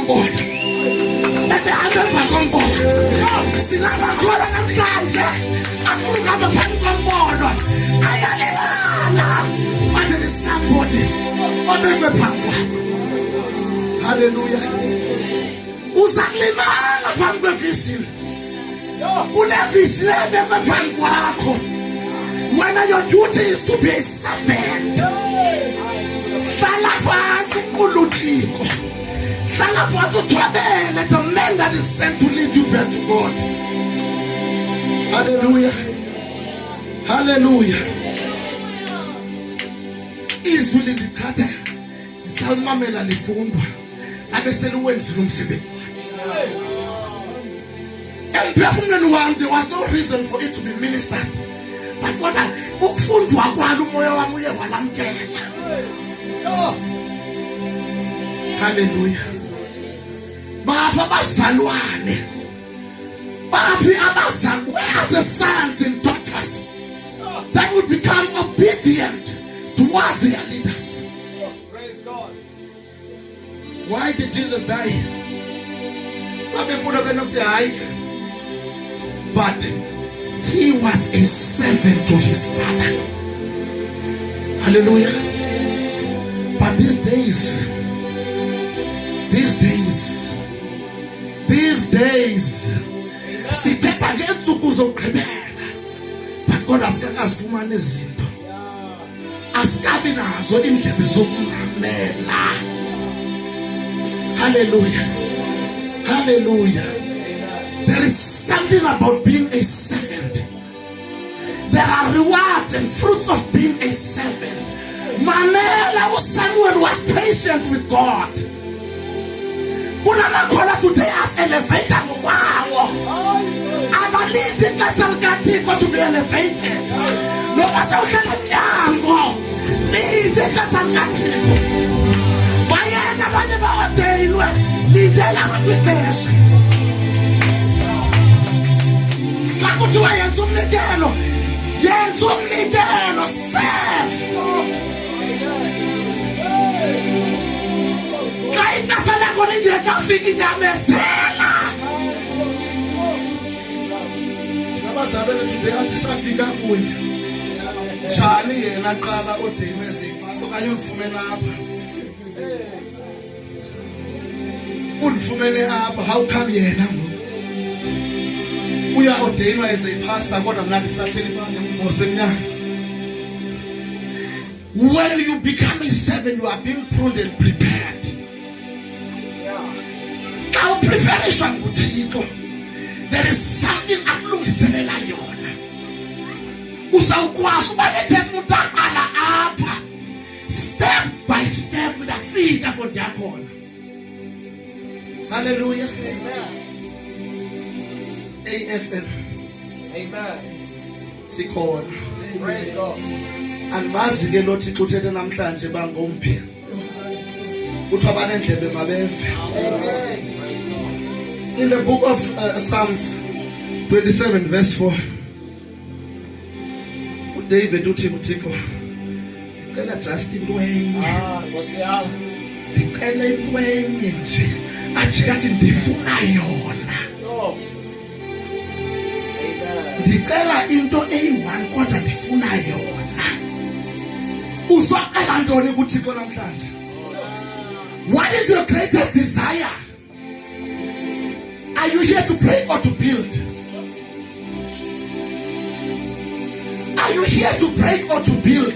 silapha khona namhlanje afuna ukuhamba phambi kombono ayalibala, but there is somebody obekwe phambi kwakho. Hallelujah. Uzakulimala phambi kwevision, kule vision ebekwe phambi kwakho. When your duty is to be a servant, hlala phansi uLuthixo, hlala phansi uthwabele the man that is sent to lead you back to God. Hallelujah. Hallelujah. Izwi lilithatha lisalimamela lifundwa abe seluwenzile umsebenzi. Emphefumulweni wami there was no reason for it to be ministered, but kodwa ukufundwa kwalo umoya wami uye walamkela. Hallelujah. Bapha abazalwane, baphi abazalwane, where are the sons and daughters that would become obedient towards their leaders? Praise God. Why did Jesus die? But he was a servant to his father. Hallelujah. But these days, sithetha ngeentsuku zokugqibela, but God asikakazifumana izinto, asikabi nazo indlebe zokumamela. Hallelujah. Hallelujah. There is something about being a servant. There are rewards and fruits of being a servant. Mamela Samuel was patient with God. Unamakhola today as elevator ngokwawo. Abalindi ixesha likaThixo to be elevated. Noma sewuhlala emnyango, linde ixesha likaThixo. Bayeka abanye ba-ordainwe, lindela ngakwixesha. Xa kuthiwa yenza umnikelo, serve. Xa ixesha lakho lingekafiki nyamezela. Abazalwane today athi safika kunye. Njani yena qala ordainwe eziphasto okanye ulifumene apha? Ulifumene apha, how come yena ngoku? Uya ordainwa as a pastor kodwa mna ndisahleli phandle umgosi emnyango. When you become a servant, you are being pruned and prepared. Xa upreparishwa nguThixo, there is something akulungiselela yona. Uzawukwazi uba netestimony aqala apha, step by step ndafika apho ndiyakhona. Hallelujah. AFL. Amen. Sikhona. Praise God. Andimazi ke lo Thixo uthethe namhlanje bangomphi. Kuthiwa banendlebe mabeve. In the book of Psalms 27 verse 4, David uthi kuThixo, ngicela just into enye. Nkosi yami. Ngicela into enye nje. Ajikathi ndifuna yona. No. Amen. Ndicela into eyi-one kodwa ndifuna yona. Uzwakala ntoni kuThixo namhlanje? What is your greatest desire? Are you here to pray or to build? Are you here to break or to build?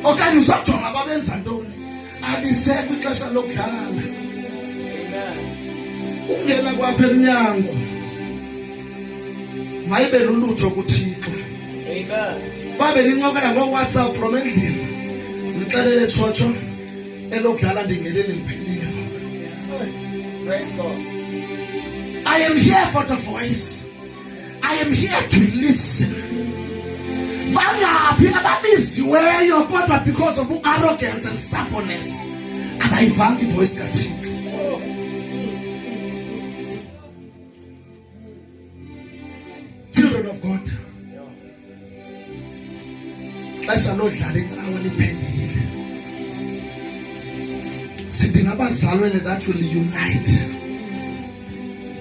Okanye uzojonga babenza ntoni? Alisekho ixesha lokudlala. Amen. Ungena kwapha emnyango. Mayibe lulutho kuThixo. Amen. Babe nincokela ngo-WhatsApp from endlini. Ngixelele tshotsho elokudlala ndingelele ngiphelile. Praise God. I am here for the voice. I am here to listen. Bangaphi ababiziweyo kodwa because of arrogance and stubbornness abayivanga ivoice kaThixo. Children of God, xesha lodlala icawa liphelile. Sidinga abazalwane that will unite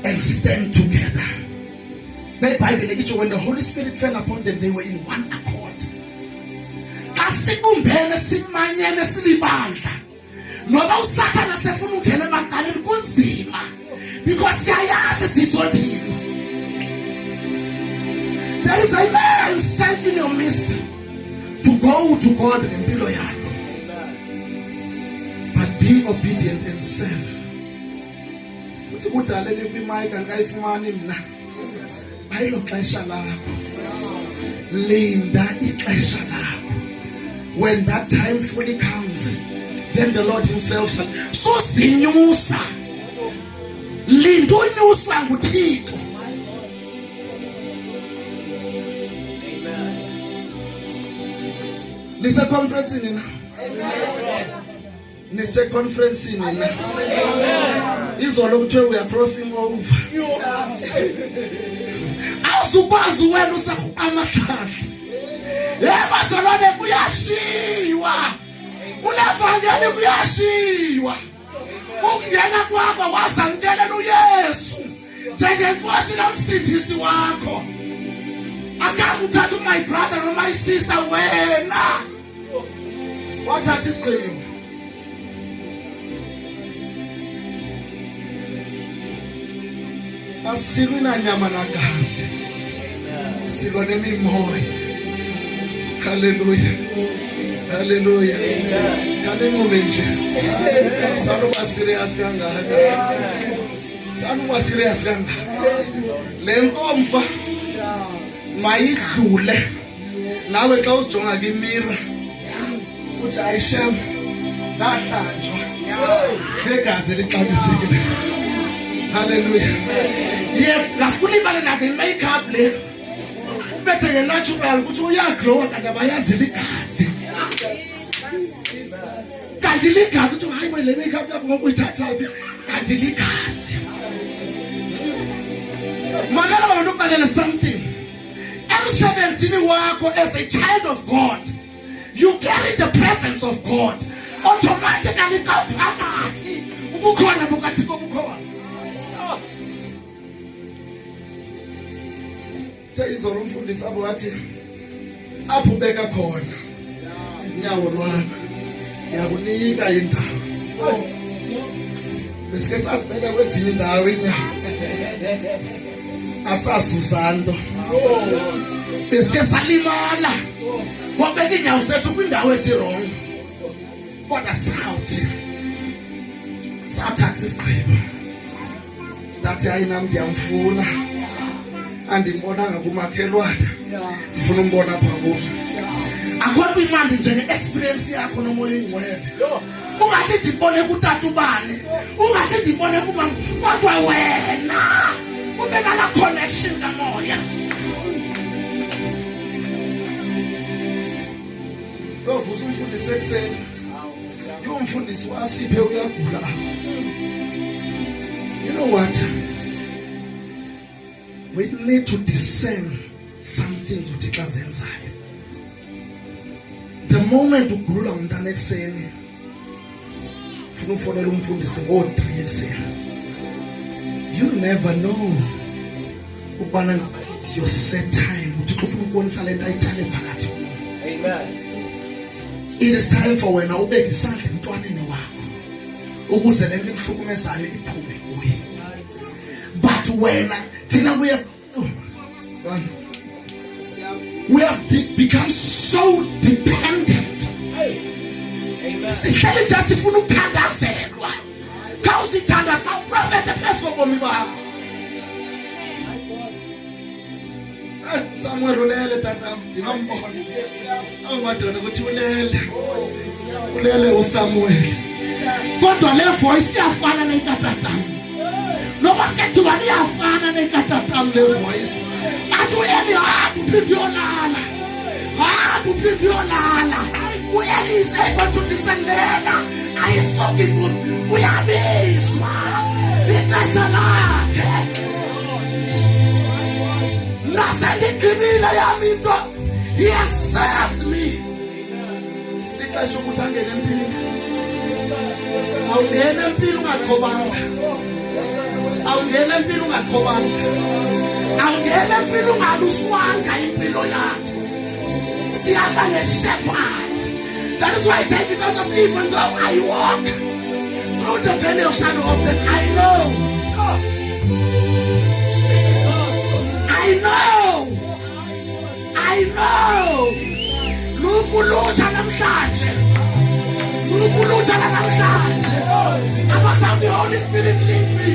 and stand together. The Bible says when the Holy Spirit fell upon them, they were in one accord. Kasibumbene simanyene silibandla. Noba uSathana sefuna ungena emaqaleni kunzima because siyayazi sizothini. There is a man sent in your midst to go to God ngempilo yakho. But be obedient and serve. Uthi kudalele kwimic angayifumani mina. Ayilo xesha lakho. Linda ixesha lakho. When that time fully comes, then the Lord himself shall suzinyusa. Linda unyuswa nguThixo. Nise conference nina. Nise conference nina. Izolo kuthiwe we are crossing over. Awusukwazi wena usakhuqa amahlahla. Bazalwane kuyashiwa. Unevangeli kuyashiwa. Ukungena kwakho wazamkelela uYesu njengenkosi nomsindisi wakho. Akabe uthatha my brother or my sister wena. What are this going? Asilwi na nyama na gazi. Silwa nemimoya. Hallelujah. Hallelujah. Hallelujah nje. Sanuba serious kangaka. Sanuba serious kangaka. Lenkomfa mayidlule. Nawe xa usijonga kwimira uthi ayishem ngahlanjwa. Negazi lixabisekile. Hallelujah. Yet ngakulibala na ke makeup le. Ubethe ke natural ukuthi uyaglow kanti abayazi ligazi. Kanti ligazi uthi hayi le makeup yakho ngokuyithatha phi? Kanti ligazi. Malala abantu ubalele something. Emsebenzini wakho as a child of God, you carry the presence of God. Automatically phakathi ubukhona bukaThixo bukhona. Izolo umfundisi abo wathi apho ubeka khona inyawo lwakho yakunika indawo. Besike sasibeka kwezinye indawo inyawo. Asasuzanto. Besike salimala. Ngobeka inyawo sethu kwindawo esirong. Kodwa sawuthi sathatha isigqibo. Ndathi hayi nami ngiyamfuna. Andimbonanga kumakhelwane. Ngifuna umbona apha kubo. Akho imandi nje experience yakho nomoya ingcwele. Ungathi ndibone kutata ubani. Ungathi ndibone kuba kodwa wena ube nala connection kamoya. Uyovusa umfundisi ekseni. Umfundisi wasiphe uyagula. You know what? We need to discern some things uThixo azenzayo. The moment ugulula umntana ekseni, ufuna ufonela umfundisi ngo-3 ekseni. You never know. Ubana ngaba it's your set time. uThixo ufuna ukubonisa lento ayithale phakathi. Amen. It is time for wena ubeke isandla emntwaneni wakho ukuze lento emhlukumezayo iphume kuye. But wena thina we have become so dependent. Amen. Sihleli nje sifuna ukuthandazelwa. Khawusithanda kawuprofete phezu kobomi bakho. Samuel ulele tatam, nginombona. Awumadona ukuthi ulele uSamuel. Kodwa le voice iyafana neyikatatam. Noma sethiwa iyafana neyikatatam le voice. Athi uEli uphinde uyolala. Uphinde uyolala. uEli is able to discernela. Ayisoki uyabizwa. Ixesha lakhe. He has served me. Ixesha ukuthi angene empini. Awungena empini ungaqhobanga. Awungena empini ungaqhobanga. Awungena empini ungaluswanga impilo yakho. Sihamba ne-shepherd. That is why David tells us, even though I walk through the valley of shadow of death, I know. Lukulutsha namhlanje. Lukulutsha namhlanje. Abasam the Holy Spirit lead me.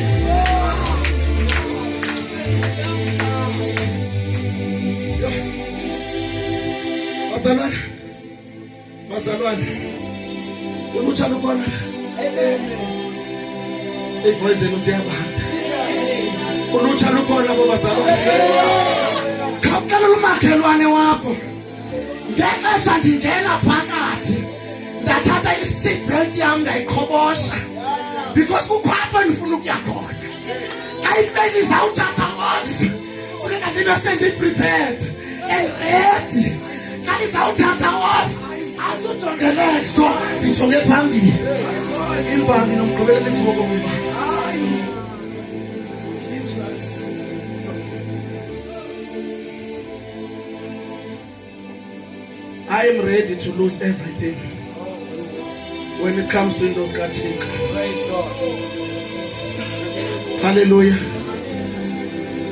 Bazalwane. Ulutsha lukhona. Amen. Ivoice zenu ziyabamba. Ulutsha lukhona bazalwane. Khawuxelela umakhelwane wakho. Ngexesha ndingena phakathi ndathatha i-seatbelt yam ndayiqhobosha because kukho apho ndifuna ukuya khona. Xa iplane izawuthatha off funeka ndibe sendiprepared and ready. Xa izawuthatha off andizujongele so ndijonge phambili. Imbangi nomgqibelelisi wobomi bakho. I am ready to lose everything when it comes to those Kathika. Praise God. Hallelujah.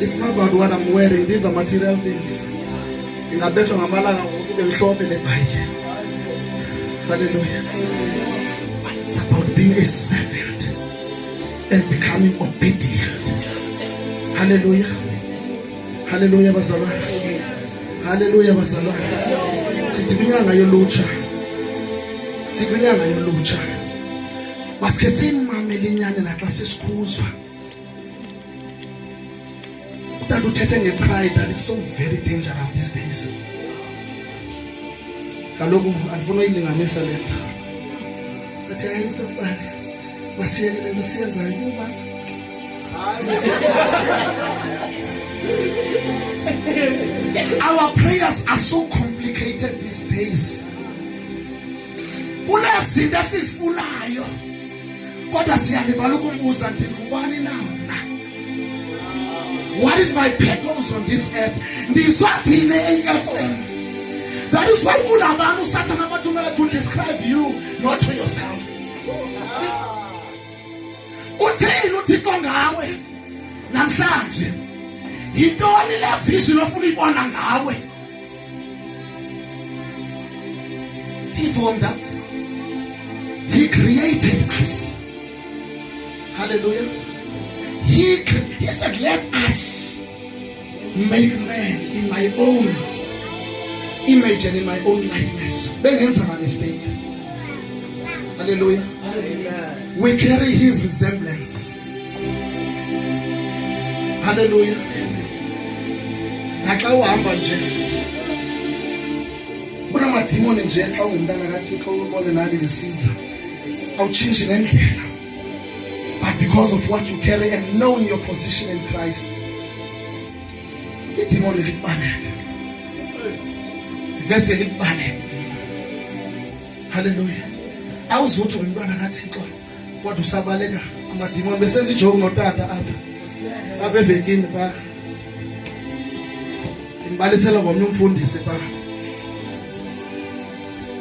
It's not about what I'm wearing. These are material things. Hallelujah. But it's about being a servant and becoming obedient. Hallelujah. Hallelujah, bazalwane. Hallelujah, bazalwane. Sithi kwinyanga yolutsha. Sikwinyanga yolutsha. Baske simamele inyani naxa sisikhuzwa. Utata uthethe ngepride that is so very dangerous these days. Kaloku andifuna uyilinganisa le nto. Athi ayinto bani. Masiyekele nto siyenzayo kuba. Our prayers are so complicated these days. Kunezinto esizifunayo kodwa siyalibala ukumbuza ndingubani na mna. What is my purpose on this earth? Ndizothini eFM. That is why kunabantu Satan abathumela to describe you, not to yourself. Uthini uThixo ngawe namhlanje? Yintoni le vision ofuna uyibona ngawe? He formed us. He created us. Hallelujah. He said, let us make man in my own image and in my own likeness. Bengenza a mistake. Hallelujah. Amen. We carry his resemblance. Hallelujah. Naxa uhamba nje kunama amadimoni nje xa ungumntana kaThixo ubone nali lisiza awutshintshe ngendlela, but because of what you carry and knowing your position in Christ, idimoni likubaleke, ivese likubaleke. Hallelujah. Awuzuthi umntwana kaThixo kodwa usabaleka amadimoni besenza ijoke notata apha evekini ba imbalisela ngomnye umfundisi ba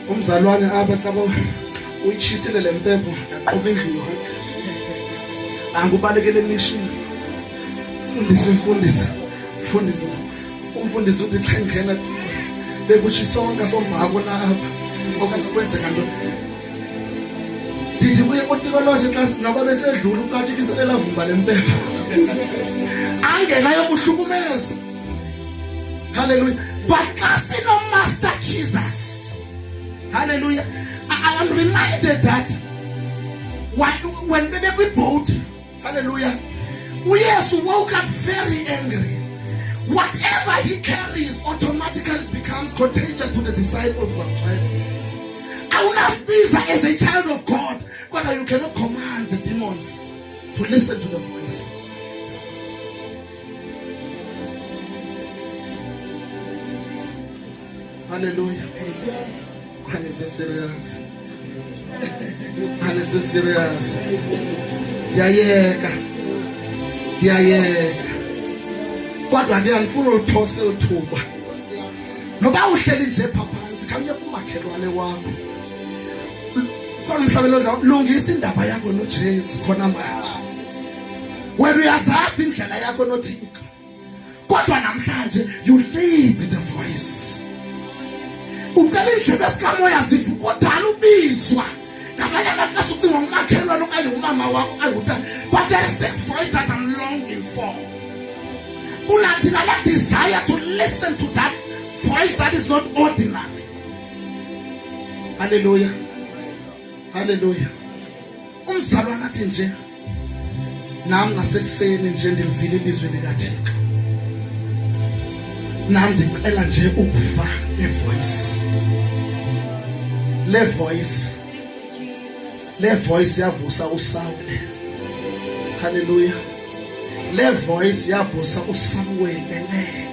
umzalwane apha xa uyichisile lempepho yaqoba indlu yakhe angubalekele mission fundisa umfundisi uthi xa ngena bekuthi sonke sombako na apha okanye kwenzeka ntoni ndithi kuye kotikoloje xa noba besedlula ucatshikiselela vumba lempepho angena yokuhlukumeza. Hallelujah. But kasi no Master Jesus. Hallelujah. I am reminded that when we boat, hallelujah, yes, woke up very angry. Whatever he carries automatically becomes contagious to the disciples of Christ. Awunazibiza as a child of God, but you cannot command the demons to listen to the voice. Hallelujah. And it's serious. And it's serious. Yayeka. Kodwa ke angifuna uthose uthuba. Noba uhleli nje phaphansi, khawuye kumakhelwane wakho. Kwamhlabelo lungisa indaba yakho noJesu khona manje. Wena uyazazi indlela yakho noThixo. Kodwa namhlanje you lead the voice. Uqala indlebe sikamoya zivuka odala ubizwa. Ngamanye amaxesha ucinga ngomakhelwane okanye umama wakho ayuta. But there is this voice that I'm longing for. That desire to listen to that voice that is not ordinary. Hallelujah. Hallelujah. Umzalwana athi nje nami ngasekuseni nje ndilivile ilizwi likaThixo. Nami ndicela nje ukuva le voice yavusa uSawule. Hallelujah. Le voice yavusa uSamuel enene.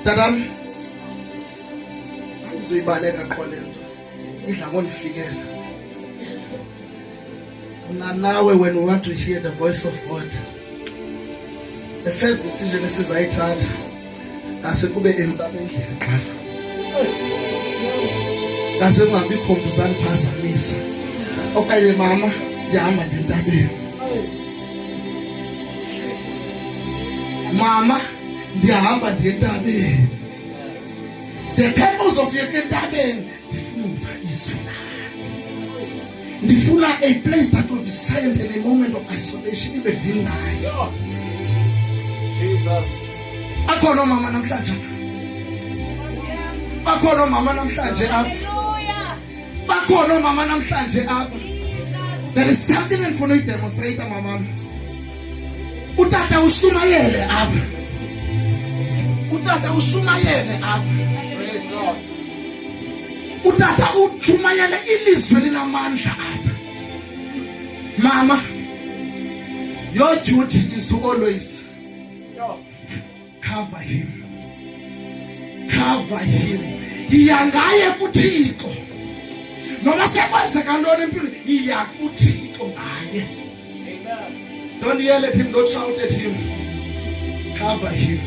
Dadam uzoyibaleka qolento idla ngonifikela. Nawe when we want to hear the voice of God, the first decision esizayithatha ase kube entabeni qala. Ase kungabi khombuzani phazamisa. Okanye mama ndihamba entabeni. Mama ndihamba entabeni. The purpose of your entabeni ndifuna ukuva izwi lakhe. Ndifuna a place that will be silent in a moment of isolation even dinayo. Jesus. Akhona mama namhlanje. Bakhona mama namhlanje apha. Bakhona mama namhlanje apha. There is something endifuna uyidemonstrate mama. Utata ushumayele apha. Utata ushumayele apha. Praise God. Utata ushumayele ilizwi linamandla apha. Mama, your duty is to always cover him. Cover him. Iyangaye kuThixo. Noma sekwenzeka ntoni empilweni, iya kuThixo ngaye. Amen. Don't yell at him, don't shout at him. Cover him.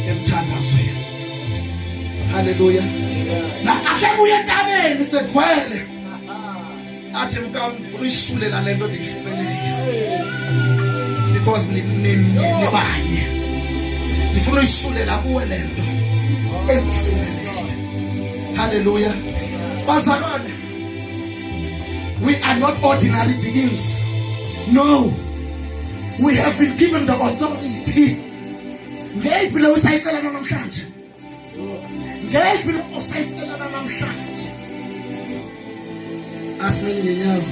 Emthandazweni. Hallelujah. Na asebuye entabeni segwele. Athi mkam ngifuna uyisulela lento ndiyifumeleyo. Because nibanye. Ngifuna uyisulela kuwe lento endiyifumeleyo. Hallelujah. Bazalwane, we are not ordinary beings. No. We have been given the authority. Ngeyiphi lo usayicela namhlanje? Ngeyiphi lo usayicela namhlanje? Asimeni ngenyawo.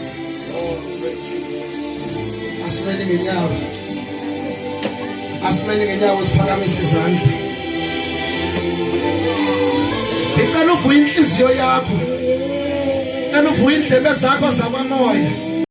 Asimeni ngenyawo. Asimeni ngenyawo siphakamise izandla. Ngicela uvuye inhliziyo yakho. Ngicela uvuye indlebe zakho zakwamoya.